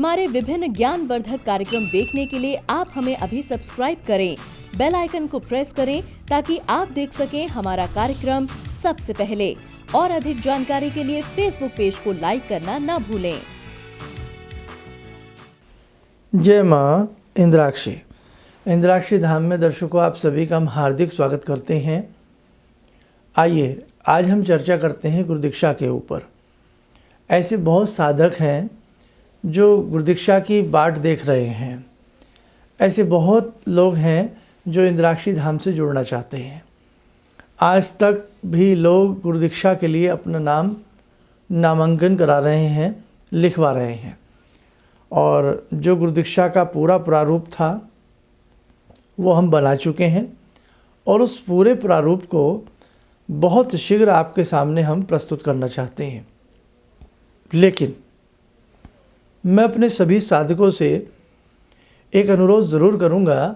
हमारे विभिन्न ज्ञानवर्धक कार्यक्रम देखने के लिए आप हमें अभी सब्सक्राइब करें, बेल आइकन को प्रेस करें ताकि आप देख सकें हमारा कार्यक्रम सबसे पहले। और अधिक जानकारी के लिए फेसबुक पेज को लाइक करना ना भूलें। जय माँ इंद्राक्षी। इंद्राक्षी धाम में दर्शकों आप सभी का हम हार्दिक स्वागत करते हैं। आइए आज हम चर्चा करते हैं गुरुदीक्षा के ऊपर। ऐसे बहुत साधक हैं जो गुरुदीक्षा की बाट देख रहे हैं। ऐसे बहुत लोग हैं जो इंद्राक्षी धाम से जुड़ना चाहते हैं। आज तक भी लोग गुरुदीक्षा के लिए अपना नामांकन करा रहे हैं, लिखवा रहे हैं। और जो गुरुदीक्षा का पूरा प्रारूप था वो हम बना चुके हैं और उस पूरे प्रारूप को बहुत शीघ्र आपके सामने हम प्रस्तुत करना चाहते हैं। लेकिन मैं अपने सभी साधकों से एक अनुरोध ज़रूर करूँगा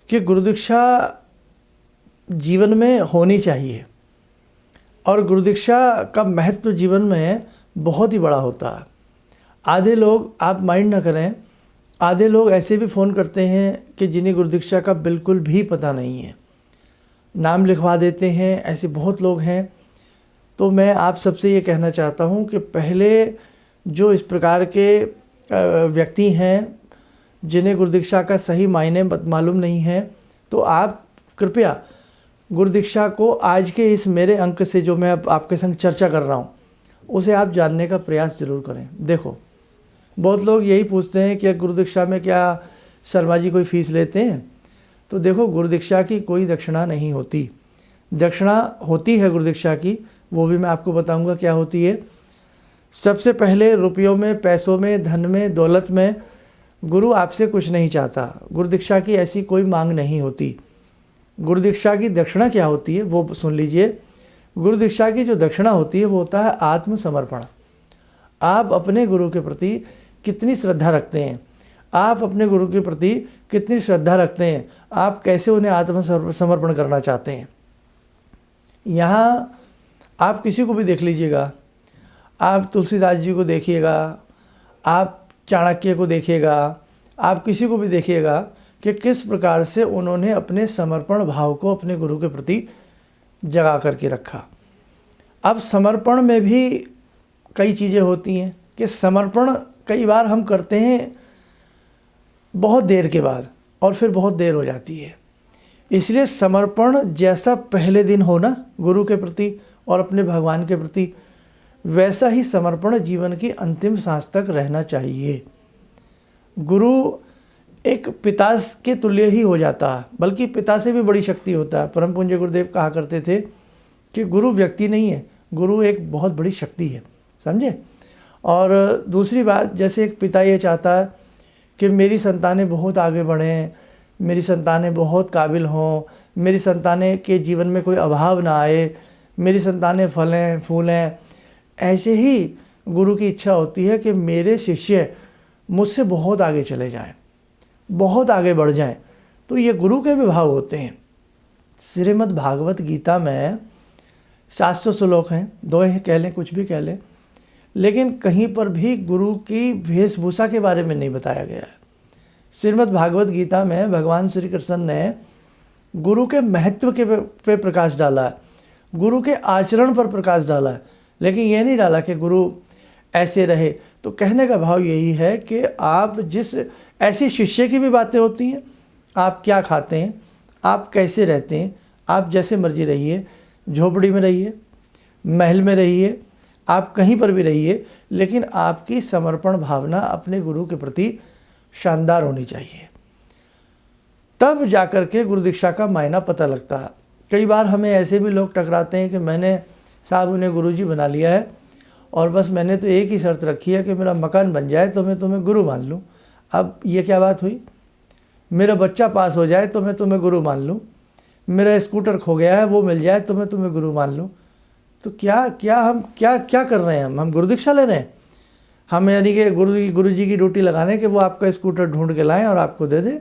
कि गुरुदीक्षा जीवन में होनी चाहिए और गुरुदीक्षा का महत्व जीवन में बहुत ही बड़ा होता है। आधे लोग, आप माइंड ना करें, आधे लोग ऐसे भी फ़ोन करते हैं कि जिन्हें गुरुदीक्षा का बिल्कुल भी पता नहीं है, नाम लिखवा देते हैं। ऐसे बहुत लोग हैं। तो मैं आप सबसे ये कहना चाहता हूँ कि पहले जो इस प्रकार के व्यक्ति हैं जिन्हें गुरुदीक्षा का सही मायने मालूम नहीं है, तो आप कृपया गुरुदीक्षा को आज के इस मेरे अंक से जो मैं आपके संग चर्चा कर रहा हूँ उसे आप जानने का प्रयास ज़रूर करें। देखो, बहुत लोग यही पूछते हैं कि गुरुदीक्षा में क्या शर्मा जी कोई फ़ीस लेते हैं? तो देखो, गुरुदीक्षा की कोई दक्षिणा नहीं होती। दक्षिणा होती है गुरुदीक्षा की, वो भी मैं आपको बताऊंगा क्या होती है। सबसे पहले रुपयों में, पैसों में, धन में, दौलत में गुरु आपसे कुछ नहीं चाहता। गुरुदीक्षा की ऐसी कोई मांग नहीं होती। गुरुदीक्षा की दक्षिणा क्या होती है वो सुन लीजिए। गुरुदीक्षा की जो दक्षिणा होती है वो होता है आत्मसमर्पण। आप अपने गुरु के प्रति कितनी श्रद्धा रखते हैं, आप अपने गुरु के प्रति कितनी श्रद्धा रखते हैं, आप कैसे उन्हें आत्मसमर्पण करना चाहते हैं। यहाँ आप किसी को भी देख लीजिएगा, आप तुलसीदास जी को देखिएगा, आप चाणक्य को देखिएगा, आप किसी को भी देखिएगा कि किस प्रकार से उन्होंने अपने समर्पण भाव को अपने गुरु के प्रति जगा करके रखा। अब समर्पण में भी कई चीज़ें होती हैं कि समर्पण कई बार हम करते हैं बहुत देर के बाद और फिर बहुत देर हो जाती है। इसलिए समर्पण जैसा पहले दिन हो ना गुरु के प्रति और अपने भगवान के प्रति, वैसा ही समर्पण जीवन की अंतिम सांस तक रहना चाहिए। गुरु एक पिता के तुल्य ही हो जाता है, बल्कि पिता से भी बड़ी शक्ति होता है। परम पूज्य गुरुदेव कहा करते थे कि गुरु व्यक्ति नहीं है, गुरु एक बहुत बड़ी शक्ति है, समझे। और दूसरी बात, जैसे एक पिता ये चाहता है कि मेरी संतानें बहुत आगे बढ़ें, मेरी संतानें बहुत काबिल हों, मेरी संतानें के जीवन में कोई अभाव ना आए, मेरी संतानें फलें फूलें, ऐसे ही गुरु की इच्छा होती है कि मेरे शिष्य मुझसे बहुत आगे चले जाएं, बहुत आगे बढ़ जाएं। तो ये गुरु के भी भाव होते हैं। श्रीमद् भागवत गीता में 700 श्लोक हैं, 2 कह लें, कुछ भी कह लें, लेकिन कहीं पर भी गुरु की वेशभूषा के बारे में नहीं बताया गया है। श्रीमद् भागवत गीता में भगवान श्री कृष्ण ने गुरु के महत्व के पे प्रकाश डाला है, गुरु के आचरण पर प्रकाश डाला है, लेकिन ये नहीं डाला कि गुरु ऐसे रहे। तो कहने का भाव यही है कि आप जिस ऐसी शिष्य की भी बातें होती हैं, आप क्या खाते हैं, आप कैसे रहते हैं, आप जैसे मर्जी रहिए, झोपड़ी में रहिए, महल में रहिए, आप कहीं पर भी रहिए, लेकिन आपकी समर्पण भावना अपने गुरु के प्रति शानदार होनी चाहिए। तब जाकर के गुरुदीक्षा का मायना पता लगता है। कई बार हमें ऐसे भी लोग टकराते हैं कि मैंने साहब उन्हें गुरुजी बना लिया है और बस मैंने तो एक ही शर्त रखी है कि मेरा मकान बन जाए तो मैं तुम्हें गुरु मान लूँ। अब ये क्या बात हुई? मेरा बच्चा पास हो जाए तो मैं तुम्हें गुरु मान लूँ, मेरा स्कूटर खो गया है वो मिल जाए तो मैं तुम्हें गुरु मान लूँ। तो हम क्या कर रहे हैं? हम गुरुदीक्षा ले रहे हैं। हम यानी कि गुरु जी की ड्यूटी लगाने कि वो आपका स्कूटर ढूंढ के लाएँ और आपको दे दें।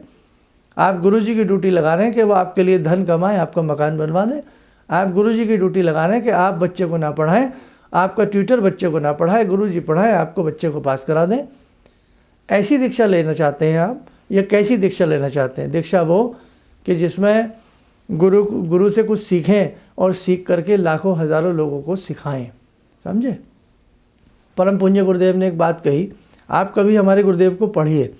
आप गुरु जी की ड्यूटी लगा रहे हैं कि वो आपके लिए धन कमाएं, आपका मकान बनवा दें। आप गुरु जी की ड्यूटी लगा रहे हैं कि आप बच्चे को ना पढ़ाएं, आपका ट्यूटर बच्चे को ना पढ़ाए, गुरु जी पढ़ाए, आपको बच्चे को पास करा दें। ऐसी दीक्षा लेना चाहते हैं आप, या कैसी दीक्षा लेना चाहते हैं? दीक्षा वो कि जिसमें गुरु से कुछ सीखें और सीख करके लाखों हज़ारों लोगों को सिखाएं, समझे? परम पूज्य गुरुदेव ने एक बात कही, आप कभी हमारे गुरुदेव को पढ़िए,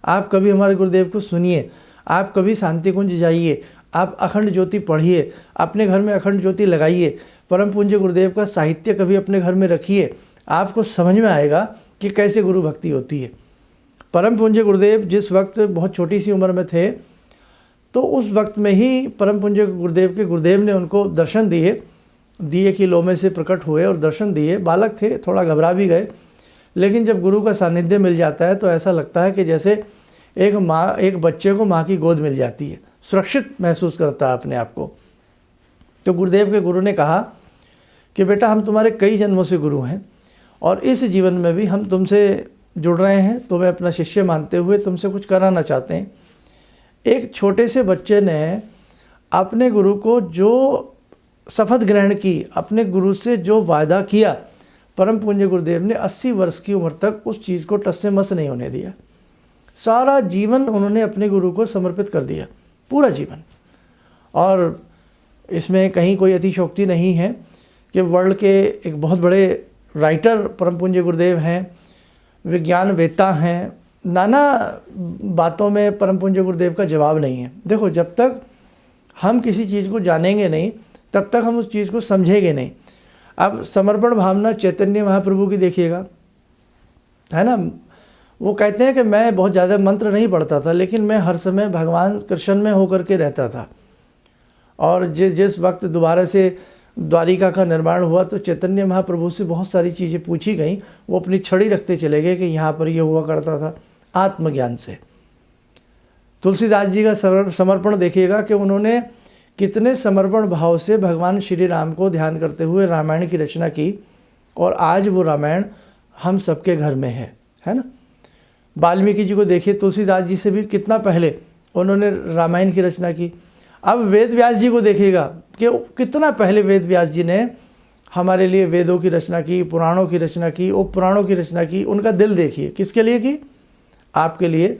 आप कभी हमारे गुरुदेव को सुनिए, आप कभी शांति कुंज जाइए, आप अखंड ज्योति पढ़िए, अपने घर में अखंड ज्योति लगाइए, परम पूज्य गुरुदेव का साहित्य कभी अपने घर में रखिए, आपको समझ में आएगा कि कैसे गुरु भक्ति होती है। परम पूज्य गुरुदेव जिस वक्त बहुत छोटी सी उम्र में थे, तो उस वक्त में ही परम पूज्य गुरुदेव के गुरुदेव ने उनको दर्शन दिए कि लो में से प्रकट हुए और दर्शन दिए। बालक थे, थोड़ा घबरा भी गए, लेकिन जब गुरु का सानिध्य मिल जाता है तो ऐसा लगता है कि जैसे एक बच्चे को माँ की गोद मिल जाती है, सुरक्षित महसूस करता है अपने आप को। तो गुरुदेव के गुरु ने कहा कि बेटा, हम तुम्हारे कई जन्मों से गुरु हैं और इस जीवन में भी हम तुमसे जुड़ रहे हैं, तुम्हें अपना शिष्य मानते हुए तुमसे कुछ कराना चाहते हैं। एक छोटे से बच्चे ने अपने गुरु को जो शपथ ग्रहण की, अपने गुरु से जो वायदा किया, परम पूज्य गुरुदेव ने 80 वर्ष की उम्र तक उस चीज़ को टस से मस नहीं होने दिया। सारा जीवन उन्होंने अपने गुरु को समर्पित कर दिया, पूरा जीवन। और इसमें कहीं कोई अतिशयोक्ति नहीं है कि वर्ल्ड के एक बहुत बड़े राइटर परम पूज्य गुरुदेव हैं, विज्ञान वेत्ता हैं, नाना बातों में परम पूज्य गुरुदेव का जवाब नहीं है। देखो, जब तक हम किसी चीज़ को जानेंगे नहीं, तब तक हम उस चीज़ को समझेंगे नहीं। अब समर्पण भावना चैतन्य महाप्रभु की देखिएगा, है ना। वो कहते हैं कि मैं बहुत ज़्यादा मंत्र नहीं पढ़ता था, लेकिन मैं हर समय भगवान कृष्ण में होकर के रहता था। और जिस वक्त दोबारा से द्वारिका का निर्माण हुआ तो चैतन्य महाप्रभु से बहुत सारी चीज़ें पूछी गई। वो अपनी छड़ी रखते चले गए कि यहाँ पर ये हुआ करता था, आत्मज्ञान से। तुलसीदास जी का समर्पण देखिएगा कि उन्होंने कितने समर्पण भाव से भगवान श्री राम को ध्यान करते हुए रामायण की रचना की, और आज वो रामायण हम सबके घर में है ना। वाल्मीकि जी को देखिए, तुलसीदास जी से भी कितना पहले उन्होंने रामायण की रचना की। अब वेद व्यास जी को देखिएगा कि कितना पहले वेद व्यास जी ने हमारे लिए वेदों की रचना की, पुराणों की रचना की, उपपुराणों की रचना की। उनका दिल देखिए, किसके लिए की? आपके लिए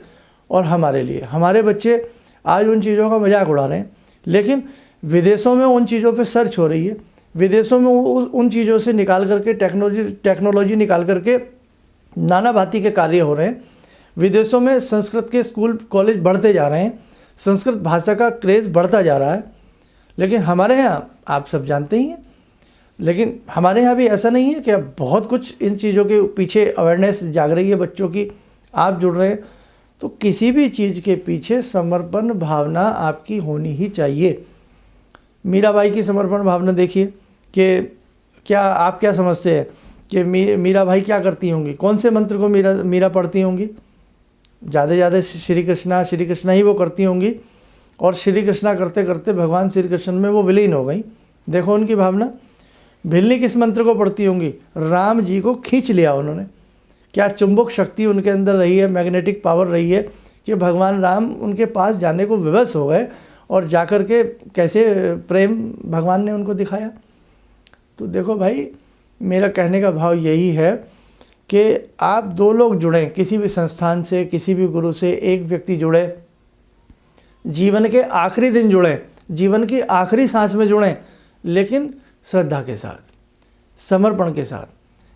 और हमारे लिए। हमारे बच्चे आज उन चीज़ों का मजाक उड़ा रहे हैं, लेकिन विदेशों में उन चीज़ों पे सर्च हो रही है। विदेशों में उन चीज़ों से निकाल करके टेक्नोलॉजी निकाल करके नाना भांति के कार्य हो रहे हैं। विदेशों में संस्कृत के स्कूल कॉलेज बढ़ते जा रहे हैं, संस्कृत भाषा का क्रेज़ बढ़ता जा रहा है। लेकिन हमारे यहाँ आप सब जानते ही हैं, लेकिन हमारे यहाँ भी ऐसा नहीं है कि अब बहुत कुछ इन चीज़ों के पीछे अवेयरनेस जाग रही है बच्चों की, आप जुड़ रहे हैं। तो किसी भी चीज़ के पीछे समर्पण भावना आपकी होनी ही चाहिए। मीराबाई की समर्पण भावना देखिए कि आप क्या समझते हैं कि मीराबाई क्या करती होंगी? कौन से मंत्र को मीरा पढ़ती होंगी? ज़्यादा ज़्यादा श्री कृष्णा ही वो करती होंगी, और श्री कृष्णा करते करते भगवान श्री कृष्ण में वो विलीन हो गई। देखो उनकी भावना। भिल्ली किस मंत्र को पढ़ती होंगी? राम जी को खींच लिया उन्होंने। क्या चुंबक शक्ति उनके अंदर रही है, मैग्नेटिक पावर रही है कि भगवान राम उनके पास जाने को विवश हो गए, और जाकर के कैसे प्रेम भगवान ने उनको दिखाया। तो देखो भाई, मेरा कहने का भाव यही है कि आप दो लोग जुड़ें, किसी भी संस्थान से, किसी भी गुरु से, एक व्यक्ति जुड़े, जीवन के आखिरी दिन जुड़ें, जीवन की आखिरी सांस में जुड़ें, लेकिन श्रद्धा के साथ, समर्पण के साथ।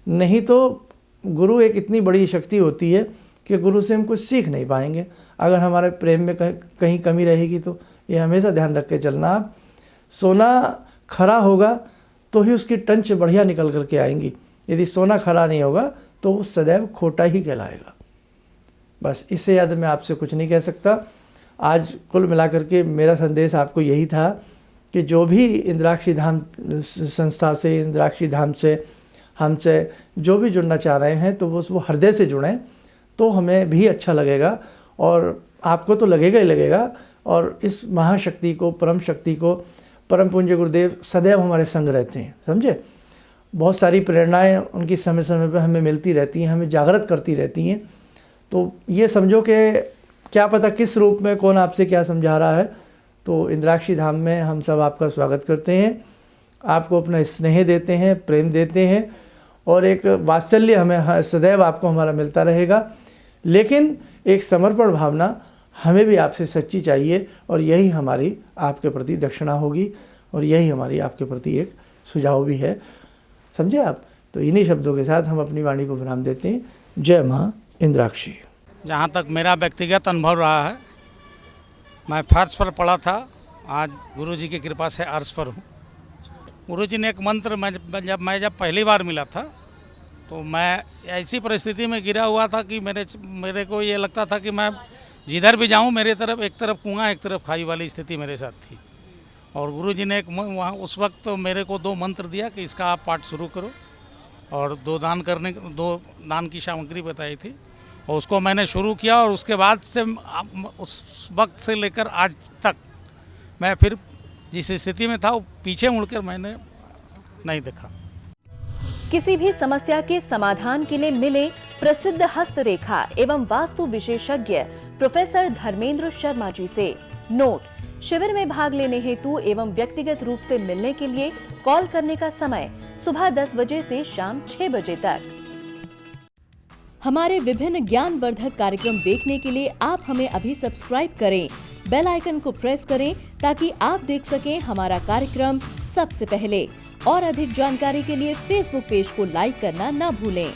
नहीं तो गुरु एक इतनी बड़ी शक्ति होती है कि गुरु से हम कुछ सीख नहीं पाएंगे। अगर हमारे प्रेम में कहीं कमी रहेगी तो ये हमेशा ध्यान रख के चलना। आप सोना खरा होगा तो ही उसकी टंच बढ़िया निकल करके आएंगी। यदि सोना खरा नहीं होगा तो वो सदैव खोटा ही कहलाएगा। बस इससे ज़्यादा मैं आपसे कुछ नहीं कह सकता। आज कुल मिलाकर के मेरा संदेश आपको यही था कि जो भी इंद्राक्षी धाम संस्था से, इंद्राक्षी धाम से, हमसे जो भी जुड़ना चाह रहे हैं तो वो हृदय से जुड़ें, तो हमें भी अच्छा लगेगा और आपको तो लगेगा ही लगेगा। और इस महाशक्ति को, परम शक्ति को, परम पूज्य गुरुदेव सदैव हमारे संग रहते हैं, समझे। बहुत सारी प्रेरणाएं उनकी समय समय पर हमें मिलती रहती हैं, हमें जागृत करती रहती हैं। तो ये समझो कि क्या पता किस रूप में कौन आपसे क्या समझा रहा है। तो इंद्राक्षी धाम में हम सब आपका स्वागत करते हैं, आपको अपना स्नेह देते हैं, प्रेम देते हैं, और एक वात्सल्य हमें सदैव आपको हमारा मिलता रहेगा। लेकिन एक समर्पण भावना हमें भी आपसे सच्ची चाहिए, और यही हमारी आपके प्रति दक्षिणा होगी, और यही हमारी आपके प्रति एक सुझाव भी है। समझे आप? तो इन्हीं शब्दों के साथ हम अपनी वाणी को विराम देते हैं। जय माँ इंद्राक्षी। जहाँ तक मेरा व्यक्तिगत अनुभव रहा है, मैं फर्श पर पड़ा था, आज गुरुजी की कृपा से अर्श पर हूँ। गुरुजी ने एक मंत्र जब पहली बार मिला था तो मैं ऐसी परिस्थिति में गिरा हुआ था कि मेरे को ये लगता था कि मैं जिधर भी जाऊँ मेरे तरफ एक तरफ कुआं एक तरफ खाई वाली स्थिति मेरे साथ थी। और गुरुजी ने वहाँ उस वक्त तो मेरे को 2 मंत्र दिया कि इसका आप पाठ शुरू करो, और 2 दान की सामग्री बताई थी, और उसको मैंने शुरू किया। और उसके बाद से उस वक्त से लेकर आज तक मैं फिर जिस स्थिति में था वो पीछे मुड़कर मैंने नहीं देखा। किसी भी समस्या के समाधान के लिए मिले प्रसिद्ध हस्तरेखा एवं वास्तु विशेषज्ञ प्रोफेसर धर्मेंद्र शर्मा जी से। नोट: शिविर में भाग लेने हेतु एवं व्यक्तिगत रूप से मिलने के लिए कॉल करने का समय सुबह 10 बजे से शाम 6 बजे तक। हमारे विभिन्न ज्ञानवर्धक कार्यक्रम देखने के लिए आप हमें अभी सब्सक्राइब करें, बेल आइकन को प्रेस करें ताकि आप देख सकें हमारा कार्यक्रम सबसे पहले। और अधिक जानकारी के लिए फेसबुक पेज को लाइक करना न भूलें।